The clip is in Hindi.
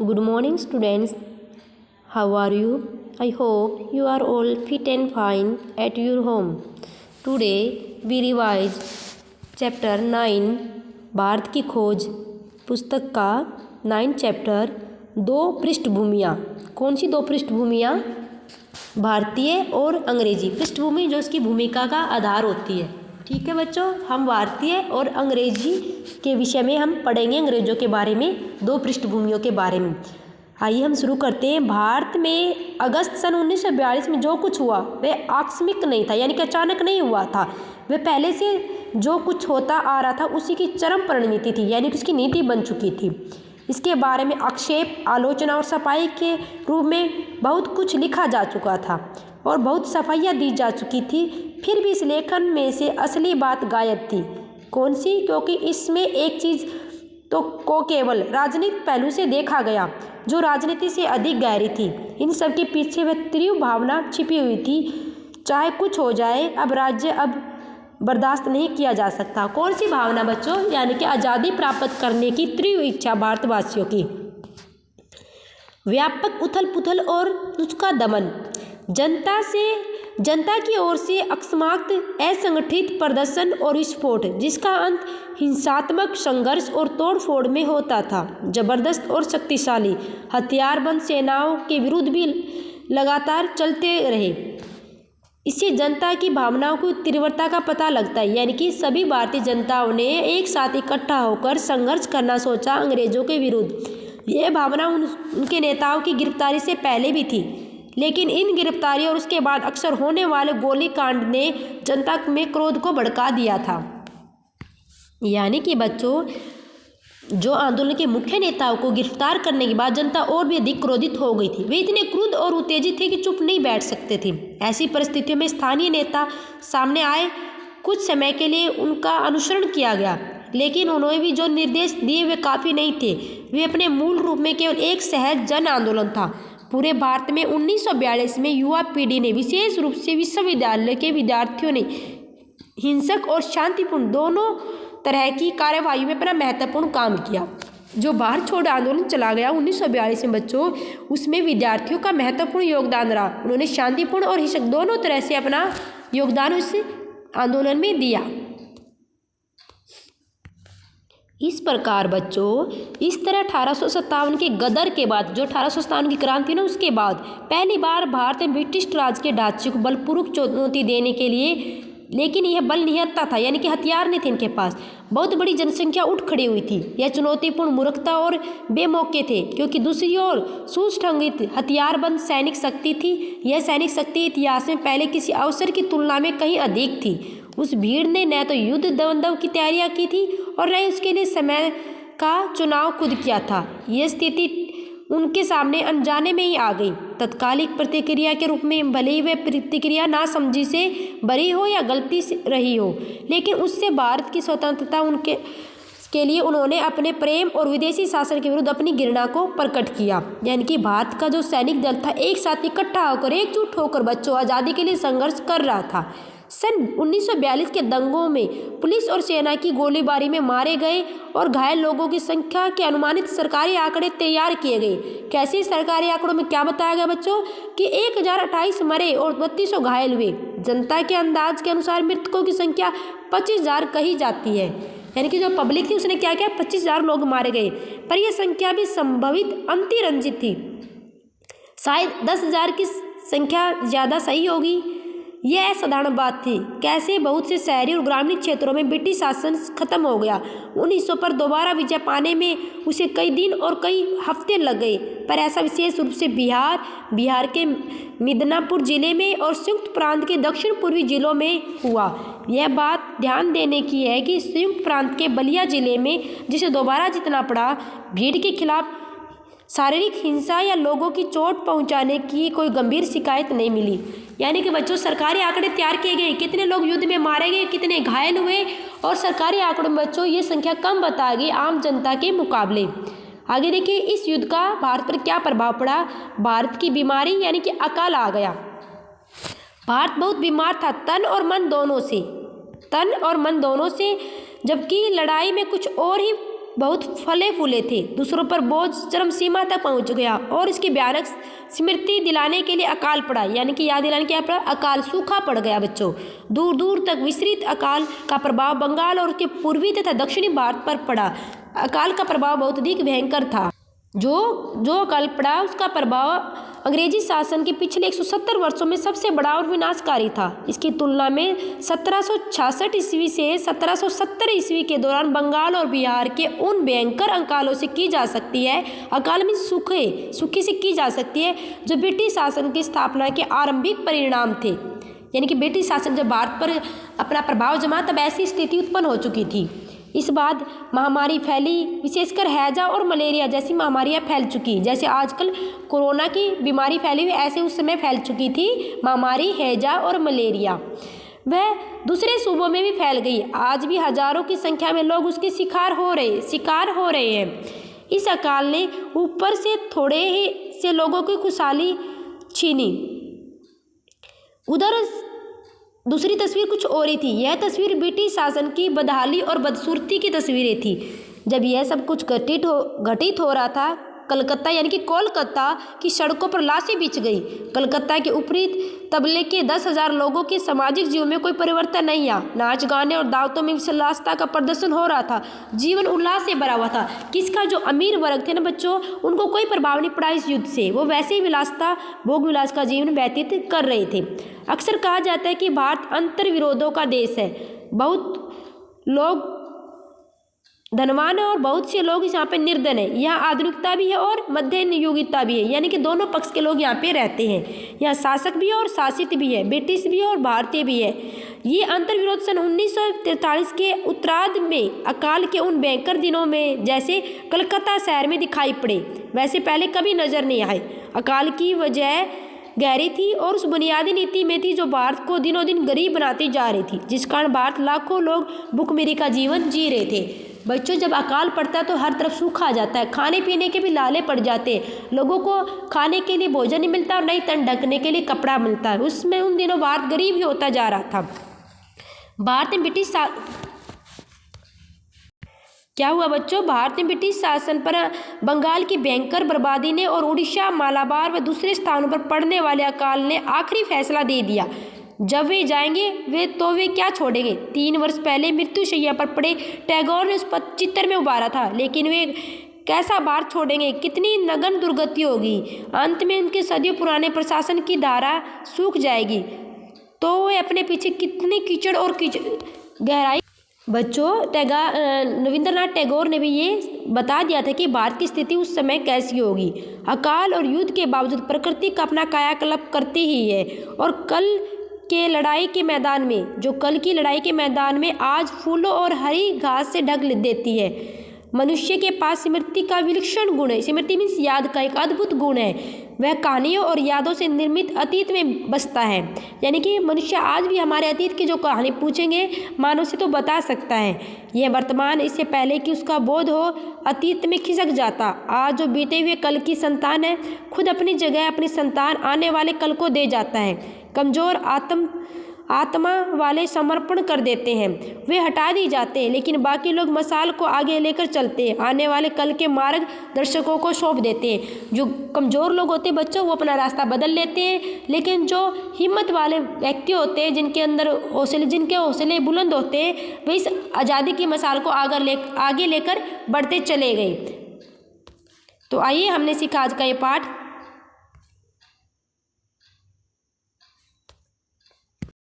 Good morning, students. How are you? I hope you are all fit and fine at your home. Today we revise chapter 9 Bharat की खोज पुस्तक का 9 चैप्टर। दो पृष्ठभूमियाँ। कौन सी दो पृष्ठभूमियाँ? भारतीय और अंग्रेजी पृष्ठभूमि जो इसकी भूमिका का आधार होती है। ठीक है बच्चों, हम भारतीय और अंग्रेजी के विषय में हम पढ़ेंगे, अंग्रेजों के बारे में, दो पृष्ठभूमियों के बारे में। आइए हम शुरू करते हैं। भारत में अगस्त सन 1942 में जो कुछ हुआ वह आकस्मिक नहीं था, यानी कि अचानक नहीं हुआ था। वह पहले से जो कुछ होता आ रहा था उसी की चरम परिणति थी, यानी कि उसकी नीति बन चुकी थी। इसके बारे में आक्षेप, आलोचना और सफाई के रूप में बहुत कुछ लिखा जा चुका था और बहुत सफाइयाँ दी जा चुकी थी। फिर भी इस लेखन में से असली बात गायब थी। कौन सी? क्योंकि इसमें एक चीज़ तो को केवल राजनीतिक पहलू से देखा गया जो राजनीति से अधिक गहरी थी। इन सब के पीछे वह तीव्र भावना छिपी हुई थी, चाहे कुछ हो जाए, अब राज्य अब बर्दाश्त नहीं किया जा सकता। कौन सी भावना बच्चों? यानी कि आज़ादी प्राप्त करने की तीव्र इच्छा भारतवासियों की। व्यापक उथल पुथल और उसका दमन, जनता की ओर से अकस्मात असंगठित प्रदर्शन और विस्फोट, जिसका अंत हिंसात्मक संघर्ष और तोड़फोड़ में होता था। जबरदस्त और शक्तिशाली हथियारबंद सेनाओं के विरुद्ध भी लगातार चलते रहे। इससे जनता की भावनाओं की तीव्रता का पता लगता है, यानी कि सभी भारतीय जनताओं ने एक साथ इकट्ठा होकर संघर्ष करना सोचा अंग्रेजों के विरुद्ध। यह भावना उनके नेताओं की गिरफ्तारी से पहले भी थी, लेकिन इन गिरफ्तारी और उसके बाद अक्सर होने वाले गोलीकांड ने जनता में क्रोध को भड़का दिया था। यानी कि बच्चों, जो आंदोलन के मुख्य नेताओं को गिरफ्तार करने के बाद जनता और भी अधिक क्रोधित हो गई थी। वे इतने क्रुद्ध और उत्तेजित थे कि चुप नहीं बैठ सकते थे। ऐसी परिस्थितियों में स्थानीय नेता सामने आए। कुछ समय के लिए उनका अनुसरण किया गया, लेकिन उन्होंने भी जो निर्देश दिए वे काफ़ी नहीं थे। वे अपने मूल रूप में केवल एक सहज जन आंदोलन था। पूरे भारत में 1942 में युवा पीढ़ी ने, विशेष रूप से विश्वविद्यालय के विद्यार्थियों ने, हिंसक और शांतिपूर्ण दोनों तरह की कार्यवाही में अपना महत्वपूर्ण काम किया। जो भारत छोड़ो आंदोलन चला गया 1942 में बच्चों, उसमें विद्यार्थियों का महत्वपूर्ण योगदान रहा। उन्होंने शांतिपूर्ण और हिंसक दोनों तरह से अपना योगदान उस आंदोलन में दिया। इस प्रकार बच्चों, इस तरह 1857 के गदर के बाद, जो 1857 की क्रांति ना, उसके बाद पहली बार भारत में ब्रिटिश राज के ढांचे को बलपूर्वक चुनौती देने के लिए, लेकिन यह बल निहत्था था, यानी कि हथियार नहीं थे इनके पास। बहुत बड़ी जनसंख्या उठ खड़ी हुई थी। यह चुनौतीपूर्ण मूर्खता और बेमौके थे, क्योंकि दूसरी ओर सुसंगठित हथियारबंद सैनिक शक्ति थी। यह सैनिक शक्ति इतिहास में पहले किसी अवसर की तुलना में कहीं अधिक थी। उस भीड़ ने न तो युद्ध द्वंद्व की तैयारियां की थी और न ही उसके लिए समय का चुनाव खुद किया था। यह स्थिति उनके सामने अनजाने में ही आ गई। तत्कालिक प्रतिक्रिया के रूप में भले ही वह प्रतिक्रिया नासमझी से भरी हो या गलती से रही हो, लेकिन उससे भारत की स्वतंत्रता के लिए उन्होंने अपने प्रेम और विदेशी शासन के विरुद्ध अपनी घृणा को प्रकट किया। यानी कि भारत का जो सैनिक दल था एक साथ इकट्ठा होकर, एकजुट होकर बच्चों आज़ादी के लिए संघर्ष कर रहा था। सन 1942 के दंगों में पुलिस और सेना की गोलीबारी में मारे गए और घायल लोगों की संख्या के अनुमानित सरकारी आंकड़े तैयार किए गए। कैसे सरकारी आंकड़ों में क्या बताया गया बच्चों? कि 1028 मरे और 3200 घायल हुए। जनता के अंदाज के अनुसार मृतकों की संख्या 25,000 कही जाती है। यानी कि जो पब्लिक थी उसने क्या किया, 25,000 लोग मारे गए, पर यह संख्या भी संभवित अतिरंजित थी। शायद 10,000 की संख्या ज़्यादा सही होगी। यह साधारण बात थी। कैसे बहुत से शहरी और ग्रामीण क्षेत्रों में ब्रिटिश शासन खत्म हो गया। 1900 पर दोबारा विजय पाने में उसे कई दिन और कई हफ्ते लग गए, पर ऐसा विशेष रूप से बिहार के मिदनापुर जिले में और संयुक्त प्रांत के दक्षिण पूर्वी जिलों में हुआ। यह बात ध्यान देने की है कि संयुक्त प्रांत के बलिया जिले में, जिसे दोबारा जीतना पड़ा, भीड़ के खिलाफ शारीरिक हिंसा या लोगों की चोट पहुंचाने की कोई गंभीर शिकायत नहीं मिली। यानी कि बच्चों सरकारी आंकड़े तैयार किए गए, कितने लोग युद्ध में मारे गए, कितने घायल हुए, और सरकारी आंकड़ों में बच्चों ये संख्या कम बताई गई आम जनता के मुकाबले। आगे देखिए, इस युद्ध का भारत पर क्या प्रभाव पड़ा। भारत की बीमारी यानी कि अकाल आ गया। भारत बहुत बीमार था, तन और मन दोनों से, जबकि लड़ाई में कुछ और ही बहुत फले फूले थे। दूसरों पर बोझ चरम सीमा तक पहुंच गया और इसकी भयानक स्मृति दिलाने के लिए अकाल पड़ा, यानी कि याद दिलाने के लिए अकाल सूखा पड़ गया बच्चों। दूर दूर तक विस्तृत अकाल का प्रभाव बंगाल और उसके पूर्वी तथा दक्षिणी भारत पर पड़ा। अकाल का प्रभाव बहुत अधिक भयंकर था। जो अकाल पड़ा उसका प्रभाव अंग्रेजी शासन के पिछले 170 वर्षों में सबसे बड़ा और विनाशकारी था। इसकी तुलना में 1766 ईस्वी से 1770 ईस्वी के दौरान बंगाल और बिहार के उन भयंकर अकालों से की जा सकती है, अकाल में सूखे से की जा सकती है, जो ब्रिटिश शासन की स्थापना के आरंभिक परिणाम थे। यानी कि ब्रिटिश शासन जब भारत पर अपना प्रभाव जमा तब ऐसी स्थिति उत्पन्न हो चुकी थी। इस बाद महामारी फैली, विशेषकर हैजा और मलेरिया जैसी महामारियां फैल चुकी। जैसे आजकल कोरोना की बीमारी फैली हुई, ऐसे उस समय फैल चुकी थी महामारी हैजा और मलेरिया। वह दूसरे सूबों में भी फैल गई। आज भी हजारों की संख्या में लोग उसके शिकार हो रहे हैं। इस अकाल ने ऊपर से थोड़े ही से लोगों की खुशहाली छीनी। उधर दूसरी तस्वीर कुछ और ही थी। यह तस्वीर ब्रिटिश शासन की बदहाली और बदसूरती की तस्वीरें थी। जब यह सब कुछ घटित हो रहा था, कलकत्ता यानी कि कोलकाता की सड़कों पर लाशें बिछ गई। कलकत्ता के ऊपरी तबले के 10,000 लोगों के सामाजिक जीवन में कोई परिवर्तन नहीं आया। नाच गाने और दावतों में विलासिता का प्रदर्शन हो रहा था। जीवन उल्लास से भरा हुआ था। किसका? जो अमीर वर्ग थे ना बच्चों, उनको कोई प्रभाव नहीं पड़ा इस युद्ध से। वो वैसे ही विलासिता, भोग विलास का जीवन व्यतीत कर रहे थे। अक्सर कहा जाता है कि भारत अंतर विरोधों का देश है। बहुत लोग धनवान है और बहुत से लोग यहाँ पे निर्धन है। यहाँ आधुनिकता भी है और मध्य युगीता भी है, यानी कि दोनों पक्ष के लोग यहाँ पे रहते हैं। यहाँ शासक भी है और शासित भी है, ब्रिटिश भी है और भारतीय भी है। ये अंतर्विरोध सन 1943 के उत्तरार्ध में अकाल के उन भयंकर दिनों में जैसे कलकत्ता शहर में दिखाई पड़े, वैसे पहले कभी नजर नहीं आए। अकाल की वजह गहरी थी और उस बुनियादी नीति में थी जो भारत को दिनों दिन गरीब बनाती जा रही थी, जिस कारण भारत लाखों लोग भूखमरी का जीवन जी रहे थे। बच्चों, जब अकाल पड़ता है तो हर तरफ सूखा आ जाता है, खाने पीने के भी लाले पड़ जाते हैं। लोगों को खाने के लिए भोजन नहीं मिलता और नहीं तन ढकने के लिए कपड़ा मिलता है। उसमें उन दिनों भारत गरीब ही होता जा रहा था। भारत में क्या हुआ बच्चों? भारत में ब्रिटिश शासन पर बंगाल की भयंकर बर्बादी ने और उड़ीसा, मालाबार व दूसरे स्थानों पर पड़ने वाले अकाल ने आखिरी फैसला दे दिया। जब वे जाएंगे वे क्या छोड़ेंगे? 3 वर्ष पहले मृत्युशैया पर पड़े टैगोर ने उस चित्र में उभारा था, लेकिन वे कैसा भारत छोड़ेंगे? कितनी नगन दुर्गति होगी। अंत में उनके सदियों पुराने प्रशासन की धारा सूख जाएगी, तो वे अपने पीछे कितनी कीचड़ और गहराई। बच्चों, रविंद्रनाथ टैगोर ने भी ये बता दिया था कि भारत की स्थिति उस समय कैसी होगी। अकाल और युद्ध के बावजूद प्रकृति का अपना कायाकल्प करती ही है और कल की लड़ाई के मैदान में आज फूलों और हरी घास से ढक देती है। मनुष्य के पास स्मृति का विलक्षण गुण है। स्मृति मीन्स याद का एक अद्भुत गुण है। वह कहानियों और यादों से निर्मित अतीत में बसता है। यानी कि मनुष्य आज भी हमारे अतीत की जो कहानी पूछेंगे मानव से तो बता सकता है। यह वर्तमान इससे पहले कि उसका बोध हो अतीत में खिसक जाता। आज जो बीते हुए कल की संतान है, खुद अपनी जगह अपनी संतान आने वाले कल को दे जाता है। कमज़ोर आत्मा वाले समर्पण कर देते हैं, वे हटा दी जाते हैं, लेकिन बाकी लोग मशाल को आगे लेकर चलते हैं, आने वाले कल के मार्ग दर्शकों को सौंप देते हैं। जो कमज़ोर लोग होते हैं बच्चों, वो अपना रास्ता बदल लेते हैं, लेकिन जो हिम्मत वाले व्यक्ति होते हैं, जिनके हौसले बुलंद होते हैं, वे इस आज़ादी की मशाल को आगे लेकर बढ़ते चले गए। तो आइए, हमने सीखा आज का ये पाठ।